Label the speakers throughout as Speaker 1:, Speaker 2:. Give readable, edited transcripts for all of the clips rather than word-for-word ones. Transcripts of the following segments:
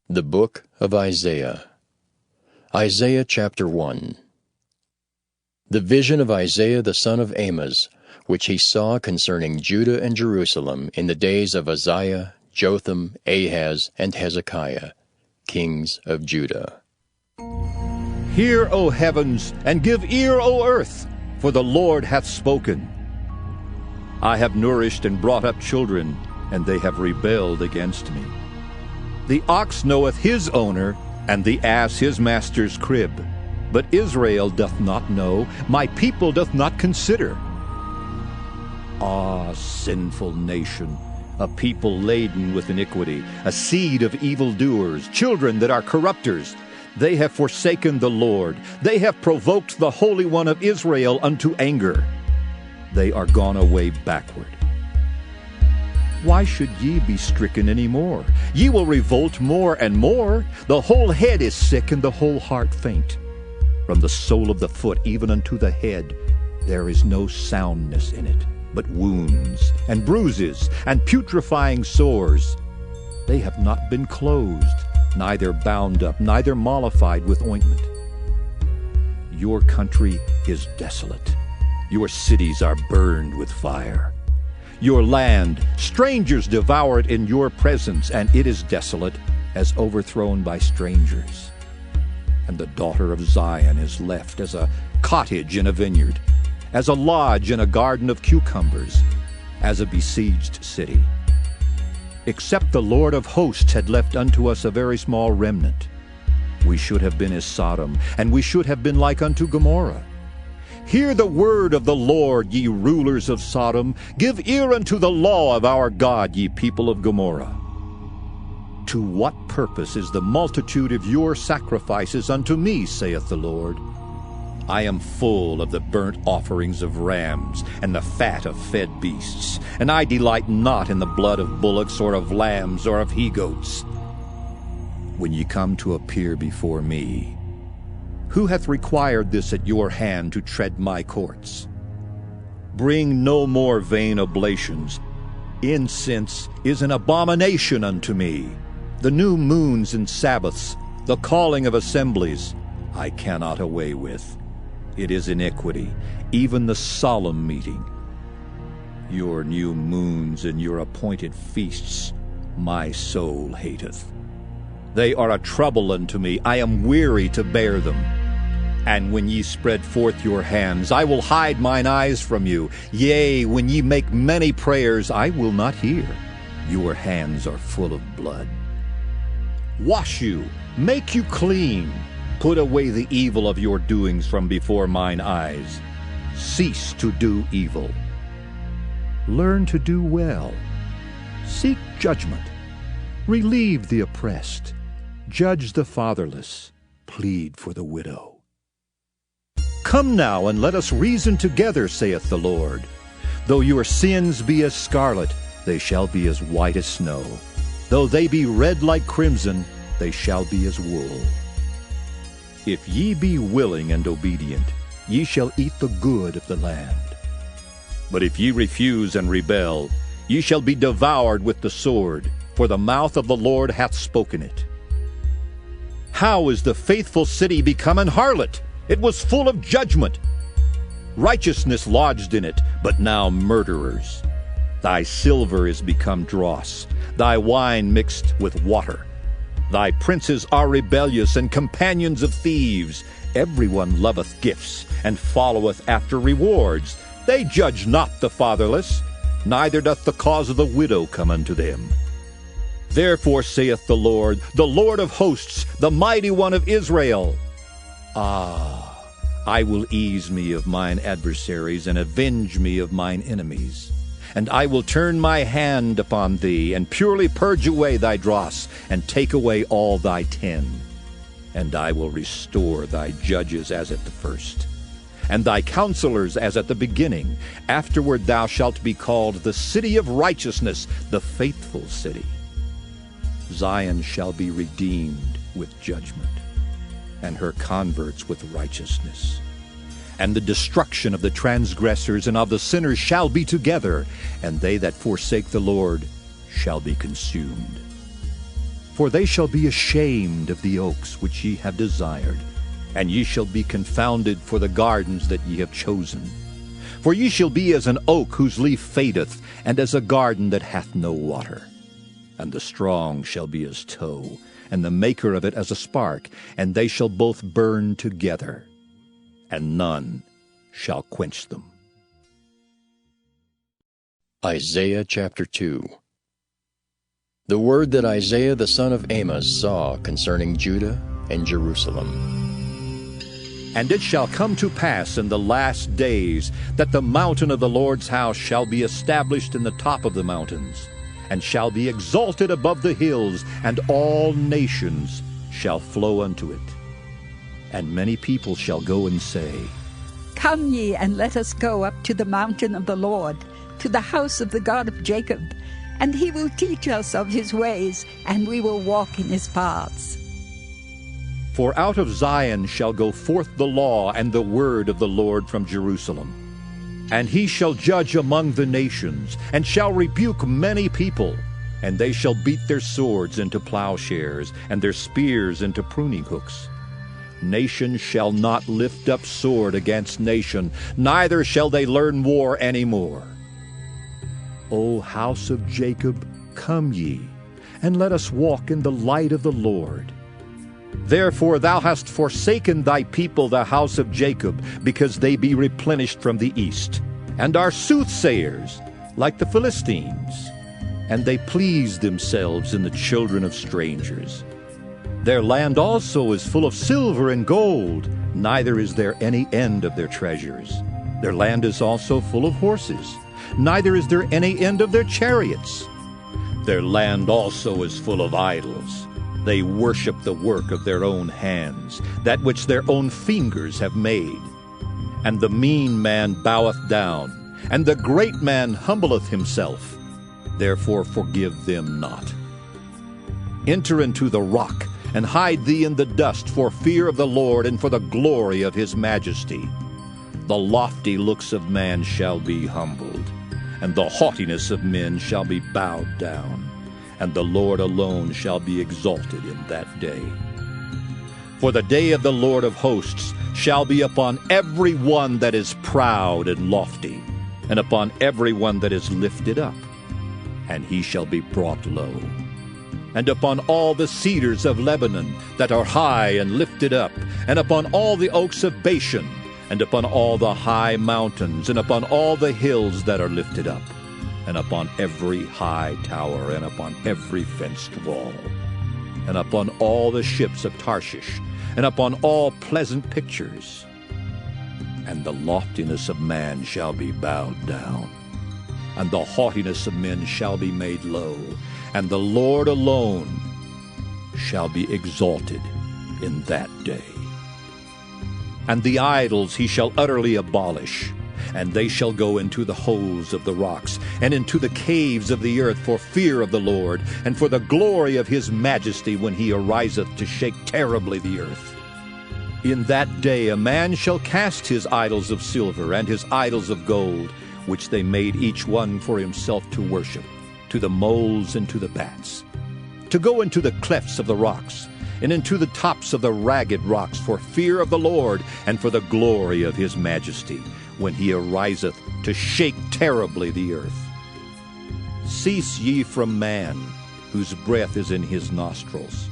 Speaker 1: The Book of Isaiah. Isaiah chapter 1. The vision of Isaiah the son of Amoz, which he saw concerning Judah and Jerusalem in the days of Uzziah, Jotham, Ahaz, and Hezekiah, kings of Judah.
Speaker 2: Hear, O heavens, and give ear, O earth, for the Lord hath spoken. I have nourished and brought up children, and they have rebelled against me. The ox knoweth his owner, and the ass his master's crib. But Israel doth not know, my people doth not consider. Ah, sinful nation, a people laden with iniquity, a seed of evildoers, children that are corrupters. They have forsaken the Lord. They have provoked the Holy One of Israel unto anger. They are gone away backward. Why should ye be stricken any more? Ye will revolt more and more. The whole head is sick, and the whole heart faint. From the sole of the foot even unto the head there is no soundness in it, but wounds, and bruises, and putrefying sores. They have not been closed, neither bound up, neither mollified with ointment. Your country is desolate. Your cities are burned with fire. Your land, strangers devour it in your presence, and it is desolate, as overthrown by strangers. And the daughter of Zion is left as a cottage in a vineyard, as a lodge in a garden of cucumbers, as a besieged city. Except the Lord of hosts had left unto us a very small remnant, we should have been as Sodom, and we should have been like unto Gomorrah. Hear the word of the Lord, ye rulers of Sodom. Give ear unto the law of our God, ye people of Gomorrah. To what purpose is the multitude of your sacrifices unto me, saith the Lord? I am full of the burnt offerings of rams, and the fat of fed beasts, and I delight not in the blood of bullocks, or of lambs, or of he-goats. When ye come to appear before me, who hath required this at your hand to tread my courts? Bring no more vain oblations. Incense is an abomination unto me. The new moons and Sabbaths, the calling of assemblies, I cannot away with. It is iniquity, even the solemn meeting. Your new moons and your appointed feasts my soul hateth. They are a trouble unto me. I am weary to bear them. And when ye spread forth your hands, I will hide mine eyes from you. Yea, when ye make many prayers, I will not hear. Your hands are full of blood. Wash you, make you clean. Put away the evil of your doings from before mine eyes. Cease to do evil. Learn to do well. Seek judgment. Relieve the oppressed. Judge the fatherless. Plead for the widow. Come now, and let us reason together, saith the Lord. Though your sins be as scarlet, they shall be as white as snow. Though they be red like crimson, they shall be as wool. If ye be willing and obedient, ye shall eat the good of the land. But if ye refuse and rebel, ye shall be devoured with the sword, for the mouth of the Lord hath spoken it. How is the faithful city become an harlot? It was full of judgment. Righteousness lodged in it, but now murderers. Thy silver is become dross, thy wine mixed with water. Thy princes are rebellious and companions of thieves. Everyone loveth gifts, and followeth after rewards. They judge not the fatherless, neither doth the cause of the widow come unto them. Therefore saith the Lord of hosts, the mighty one of Israel, Ah, I will ease me of mine adversaries, and avenge me of mine enemies. And I will turn my hand upon thee, and purely purge away thy dross, and take away all thy tin. And I will restore thy judges as at the first, and thy counselors as at the beginning. Afterward thou shalt be called the city of righteousness, the faithful city. Zion shall be redeemed with judgment, and her converts with righteousness. And the destruction of the transgressors and of the sinners shall be together, and they that forsake the Lord shall be consumed. For they shall be ashamed of the oaks which ye have desired, and ye shall be confounded for the gardens that ye have chosen. For ye shall be as an oak whose leaf fadeth, and as a garden that hath no water. And the strong shall be as tow, and the maker of it as a spark, and they shall both burn together, and none shall quench them.
Speaker 1: Isaiah chapter 2. The word that Isaiah the son of Amoz saw concerning Judah and Jerusalem.
Speaker 2: And it shall come to pass in the last days that the mountain of the Lord's house shall be established in the top of the mountains, and shall be exalted above the hills, and all nations shall flow unto it. And many people shall go and say,
Speaker 3: Come ye, and let us go up to the mountain of the Lord, to the house of the God of Jacob, and he will teach us of his ways, and we will walk in his paths.
Speaker 2: For out of Zion shall go forth the law and the word of the Lord from Jerusalem. And he shall judge among the nations, and shall rebuke many people. And they shall beat their swords into plowshares, and their spears into pruning hooks. Nation shall not lift up sword against nation, neither shall they learn war any more. O house of Jacob, come ye, and let us walk in the light of the Lord. Therefore thou hast forsaken thy people, the house of Jacob, because they be replenished from the east, and are soothsayers, like the Philistines. And they please themselves in the children of strangers. Their land also is full of silver and gold, neither is there any end of their treasures. Their land is also full of horses, neither is there any end of their chariots. Their land also is full of idols. They worship the work of their own hands, that which their own fingers have made. And the mean man boweth down, and the great man humbleth himself. Therefore forgive them not. Enter into the rock, and hide thee in the dust for fear of the Lord and for the glory of his majesty. The lofty looks of man shall be humbled, and the haughtiness of men shall be bowed down. And the Lord alone shall be exalted in that day. For the day of the Lord of hosts shall be upon every one that is proud and lofty, and upon every one that is lifted up, and he shall be brought low. And upon all the cedars of Lebanon that are high and lifted up, and upon all the oaks of Bashan, and upon all the high mountains, and upon all the hills that are lifted up, and upon every high tower, and upon every fenced wall, and upon all the ships of Tarshish, and upon all pleasant pictures. And the loftiness of man shall be bowed down, and the haughtiness of men shall be made low, and the Lord alone shall be exalted in that day. And the idols he shall utterly abolish, and they shall go into the holes of the rocks, and into the caves of the earth for fear of the Lord, and for the glory of his majesty when he ariseth to shake terribly the earth. In that day a man shall cast his idols of silver and his idols of gold, which they made each one for himself to worship, to the moles and to the bats, to go into the clefts of the rocks, and into the tops of the ragged rocks for fear of the Lord, and for the glory of his majesty, when he ariseth to shake terribly the earth. Cease ye from man, whose breath is in his nostrils,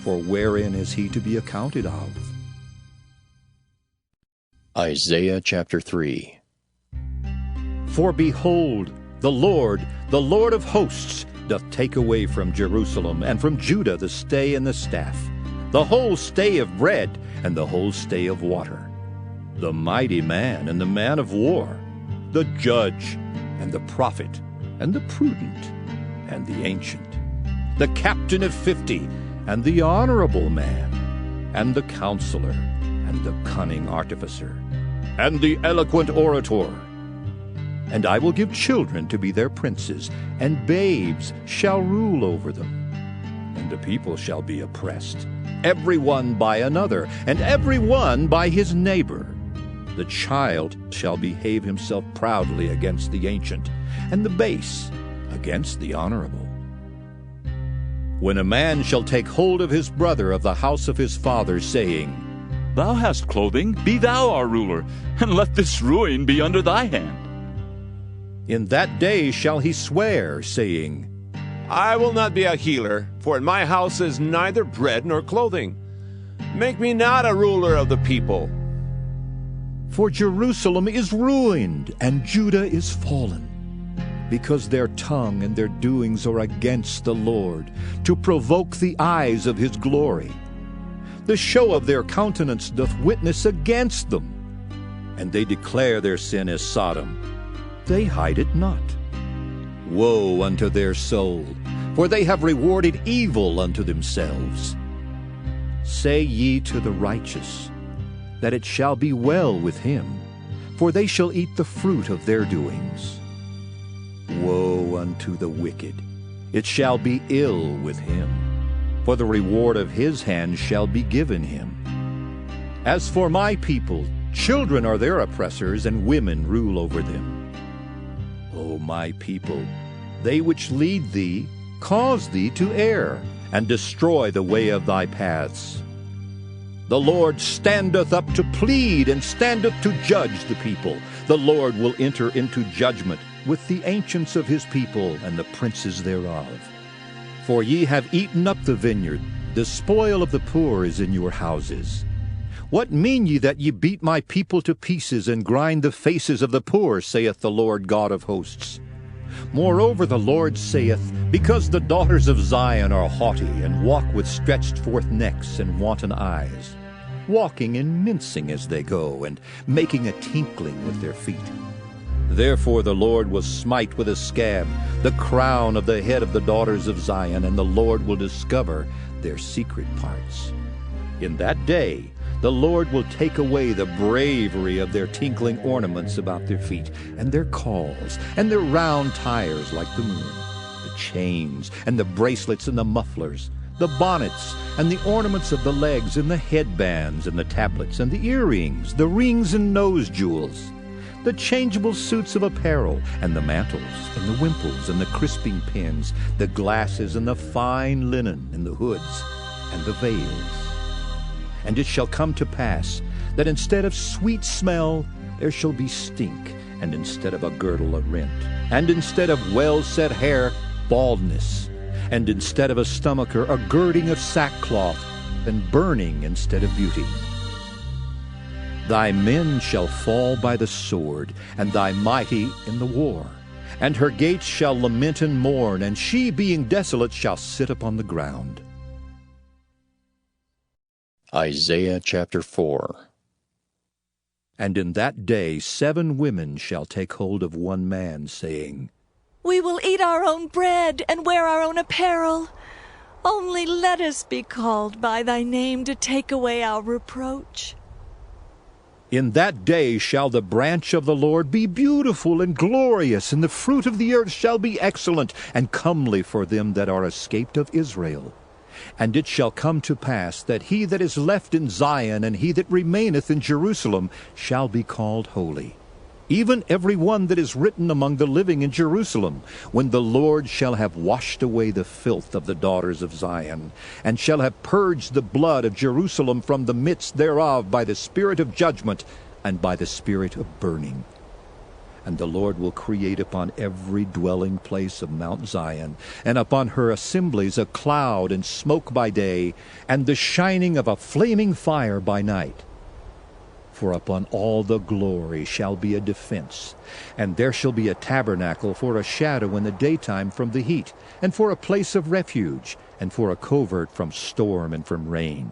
Speaker 2: for wherein is he to be accounted of?
Speaker 1: Isaiah chapter 3.
Speaker 2: For behold, the Lord of hosts, doth take away from Jerusalem and from Judah the stay and the staff, the whole stay of bread and the whole stay of water, the mighty man and the man of war, the judge and the prophet and the prudent and the ancient, the captain of 50 and the honorable man, and the counselor and the cunning artificer, and the eloquent orator. And I will give children to be their princes, and babes shall rule over them. And the people shall be oppressed, every one by another, and every one by his neighbor. The child shall behave himself proudly against the ancient, and the base against the honorable. When a man shall take hold of his brother of the house of his father, saying,
Speaker 4: Thou hast clothing, be thou our ruler, and let this ruin be under thy hand.
Speaker 2: In that day shall he swear, saying,
Speaker 5: I will not be a healer, for in my house is neither bread nor clothing. Make me not a ruler of the people.
Speaker 2: For Jerusalem is ruined, and Judah is fallen, because their tongue and their doings are against the Lord, to provoke the eyes of his glory. The show of their countenance doth witness against them, and they declare their sin as Sodom. They hide it not. Woe unto their soul, for they have rewarded evil unto themselves. Say ye to the righteous, that it shall be well with him, for they shall eat the fruit of their doings. Woe unto the wicked, it shall be ill with him, for the reward of his hand shall be given him. As for my people, children are their oppressors, and women rule over them. O my people, they which lead thee cause thee to err, and destroy the way of thy paths. The Lord standeth up to plead, and standeth to judge the people. The Lord will enter into judgment with the ancients of his people, and the princes thereof. For ye have eaten up the vineyard, the spoil of the poor is in your houses. What mean ye that ye beat my people to pieces, and grind the faces of the poor, saith the Lord God of hosts? Moreover the Lord saith, Because the daughters of Zion are haughty, and walk with stretched forth necks and wanton eyes, walking and mincing as they go, and making a tinkling with their feet. Therefore the Lord will smite with a scab the crown of the head of the daughters of Zion, and the Lord will discover their secret parts. In that day the Lord will take away the bravery of their tinkling ornaments about their feet, and their cauls, and their round tires like the moon, the chains, and the bracelets, and the mufflers, the bonnets, and the ornaments of the legs, and the headbands, and the tablets, and the earrings, the rings and nose jewels, the changeable suits of apparel, and the mantles, and the wimples, and the crisping pins, the glasses, and the fine linen, and the hoods, and the veils. And it shall come to pass that instead of sweet smell there shall be stink, and instead of a girdle a rent, and instead of well-set hair baldness, and instead of a stomacher a girding of sackcloth, and burning instead of beauty. Thy men shall fall by the sword, and thy mighty in the war. And her gates shall lament and mourn, and she, being desolate, shall sit upon the ground.
Speaker 1: Isaiah chapter 4.
Speaker 2: And in that day 7 women shall take hold of one man, saying,
Speaker 6: We will eat our own bread and wear our own apparel. Only let us be called by thy name to take away our reproach.
Speaker 2: In that day shall the branch of the Lord be beautiful and glorious, and the fruit of the earth shall be excellent and comely for them that are escaped of Israel. And it shall come to pass that he that is left in Zion and he that remaineth in Jerusalem shall be called holy, even every one that is written among the living in Jerusalem, when the Lord shall have washed away the filth of the daughters of Zion, and shall have purged the blood of Jerusalem from the midst thereof by the spirit of judgment and by the spirit of burning. And the Lord will create upon every dwelling place of Mount Zion, and upon her assemblies a cloud and smoke by day, and the shining of a flaming fire by night. For upon all the glory shall be a defense, and there shall be a tabernacle for a shadow in the daytime from the heat, and for a place of refuge, and for a covert from storm and from rain.